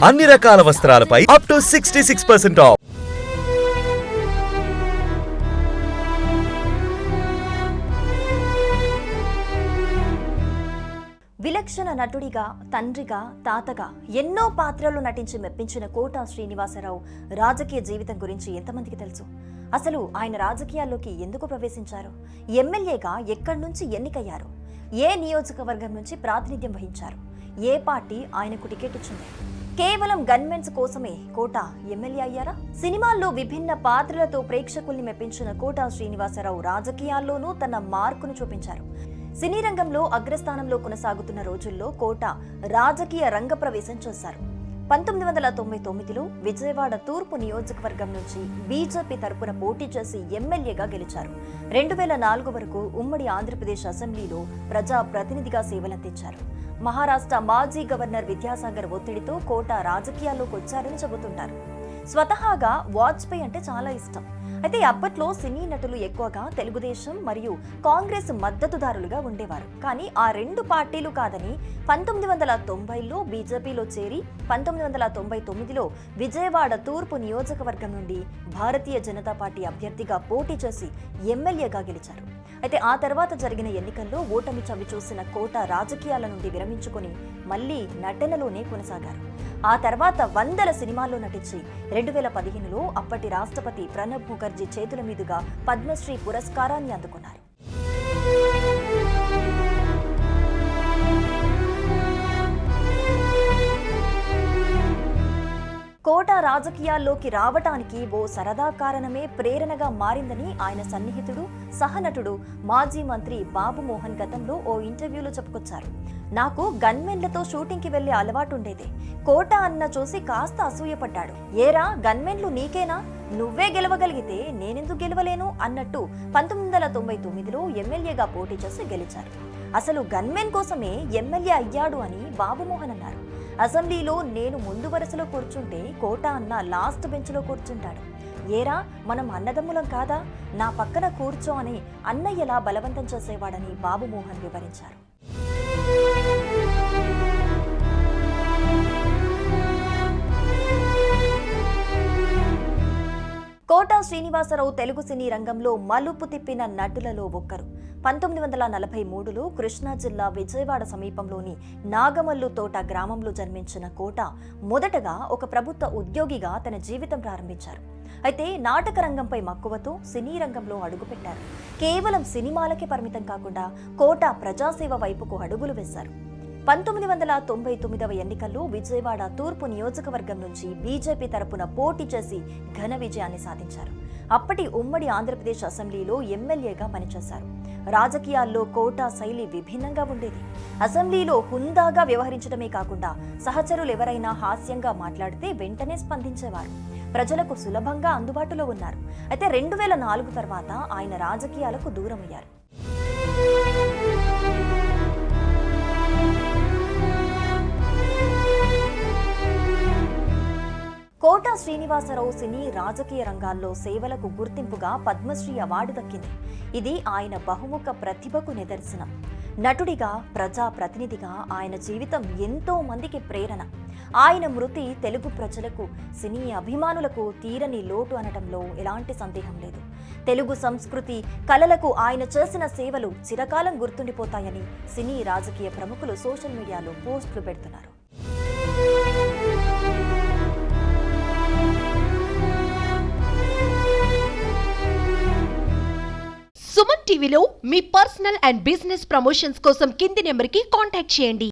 అన్ని రకాల వస్త్రాలపై up to 66% of. విలక్షణ నటుడిగా, తండ్రిగా, తాతగా ఎన్నో పాత్రలు నటించి మెప్పించిన కోట శ్రీనివాసరావు రాజకీయ జీవితం గురించి ఎంతమందికి తెలుసు? అసలు ఆయన రాజకీయాల్లోకి ఎందుకు ప్రవేశించారు? ఎమ్మెల్యేగా ఎక్కడి నుంచి ఎన్నికయ్యారు? ఏ నియోజకవర్గం నుంచి ప్రాతినిధ్యం వహించారు? ఏ పార్టీ ఆయనకు టికెట్ ఇచ్చింది? కేవలం గన్మెన్స్ కోసమే కోట ఎమ్మెల్యే అయ్యారా? సినిమాల్లో విభిన్న పాత్రలతో ప్రేక్షకుల్ని మెప్పించిన కోట శ్రీనివాసరావు రాజకీయాల్లోనూ తన మార్కును చూపించారు. సినీ రంగంలో అగ్రస్థానంలో కొనసాగుతున్న రోజుల్లో కోట రాజకీయ రంగ ప్రవేశం చేశారు. 1999లో విజయవాడ తూర్పు నియోజకవర్గం నుంచి బీజేపీ తరపున పోటీ చేసి ఎమ్మెల్యేగా గెలిచారు. 2004 వరకు ఉమ్మడి ఆంధ్రప్రదేశ్ అసెంబ్లీలో ప్రజా ప్రతినిధిగా సేవలందించారు. మహారాష్ట్ర మాజీ గవర్నర్ విద్యాసాగర్ ఒత్తిడితో కోట రాజకీయాల్లోకి వచ్చారని చెబుతుంటారు. స్వతహాగా వాజ్పేయి అంటే చాలా ఇష్టం. అయితే అప్పట్లో సినీ నటులు ఎక్కువగా తెలుగుదేశం మరియు కాంగ్రెస్ మద్దతుదారులుగా ఉండేవారు. కానీ ఆ రెండు పార్టీలు కాదని 1990లో బీజేపీలో చేరి 1999లో విజయవాడ తూర్పు నియోజకవర్గం నుండి భారతీయ జనతా పార్టీ అభ్యర్థిగా పోటీ చేసి ఎమ్మెల్యేగా గెలిచారు. అయితే ఆ తర్వాత జరిగిన ఎన్నికల్లో ఓటమి చవి చూసిన కోట రాజకీయాల నుండి విరమించుకొని మళ్లీ నటనలోనే కొనసాగారు. ఆ తర్వాత వందల సినిమాల్లో నటించి 2015లో అప్పటి రాష్ట్రపతి ప్రణబ్ ముఖర్జీ చేతుల మీదుగా పద్మశ్రీ పురస్కారాన్ని అందుకున్నారు. కోట రాజకీయాల్లోకి రావటానికి ఓ సరదా కారణమే ప్రేరణగా మారిందని ఆయన సన్నిహితుడు, సహనటుడు, మాజీ మంత్రి బాబు మోహన్ గతంలో ఓ ఇంటర్వ్యూలో చెప్పుకొచ్చారు. నాకు గన్మెన్లతో షూటింగ్కి వెళ్లే అలవాటుండేది. కోట అన్న చూసి కాస్త అసూయపడ్డాడు. ఏరా గన్మెన్లు నీకేనా? నువ్వే గెలవగలిగితే నేనెందుకు గెలవలేను అన్నట్టు 1999లో ఎమ్మెల్యేగా పోటీ చేసి గెలిచారు. అసలు గన్మెన్ కోసమే ఎమ్మెల్యే అయ్యాడు అని బాబుమోహన్ అన్నారు. అసెంబ్లీలో నేను ముందు వరుసలో కూర్చుంటే కోట అన్న లాస్ట్ బెంచ్లో కూర్చుంటాడు. ఏరా మనం అన్నదమ్ములం కాదా? నా పక్కన కూర్చో అని అన్నయ్యలా బలవంతం చేసేవాడని బాబుమోహన్ వివరించారు. కోట శ్రీనివాసరావు తెలుగు సినీ రంగంలో మలుపు తిప్పిన నటులలో ఒక్కరు. 1943లో కృష్ణా జిల్లా విజయవాడ సమీపంలోని నాగమల్లు తోట గ్రామంలో జన్మించిన కోట మొదటగా ఒక ప్రభుత్వ ఉద్యోగిగా తన జీవితం ప్రారంభించారు. అయితే నాటక రంగంపై మక్కువతో సినీ రంగంలో అడుగుపెట్టారు. కేవలం సినిమాలకే పరిమితం కాకుండా కోట ప్రజాసేవ వైపుకు అడుగులు వేశారు. 1999వ ఎన్నికల్లో విజయవాడ తూర్పు నియోజకవర్గం నుంచి బీజేపీ తరపున పోటీ చేసి ఘన విజయాన్ని సాధించారు. అప్పటి ఉమ్మడి ఆంధ్రప్రదేశ్ అసెంబ్లీలో ఎమ్మెల్యేగా పనిచేశారు. రాజకీయాల్లో కోట శైలి విభిన్నంగా ఉండేది. అసెంబ్లీలో హుందాగా వ్యవహరించడమే కాకుండా సహచరులు ఎవరైనా హాస్యంగా మాట్లాడితే వెంటనే స్పందించేవారు. ప్రజలకు సులభంగా అందుబాటులో ఉన్నారు. అయితే 2004 తర్వాత ఆయన రాజకీయాలకు దూరమయ్యారు. కోట శ్రీనివాసరావు సినీ రాజకీయ రంగాల్లో సేవలకు గుర్తింపుగా పద్మశ్రీ అవార్డు దక్కింది. ఇది ఆయన బహుముఖ ప్రతిభకు నిదర్శనం. నటుడిగా, ప్రజా ప్రతినిధిగా ఆయన జీవితం ఎంతో మందికి ప్రేరణ. ఆయన మృతి తెలుగు ప్రజలకు, సినీ అభిమానులకు తీరని లోటు అనటంలో ఎలాంటి సందేహం లేదు. తెలుగు సంస్కృతి, కళలకు ఆయన చేసిన సేవలు చిరకాలం గుర్తుండిపోతాయని సినీ రాజకీయ ప్రముఖులు సోషల్ మీడియాలో పోస్టులు పెడుతున్నారు. సుమన్ టీవీలో మీ పర్సనల్ అండ్ బిజినెస్ ప్రమోషన్స్ కోసం కింది నెంబర్కి కాంటాక్ట్ చేయండి.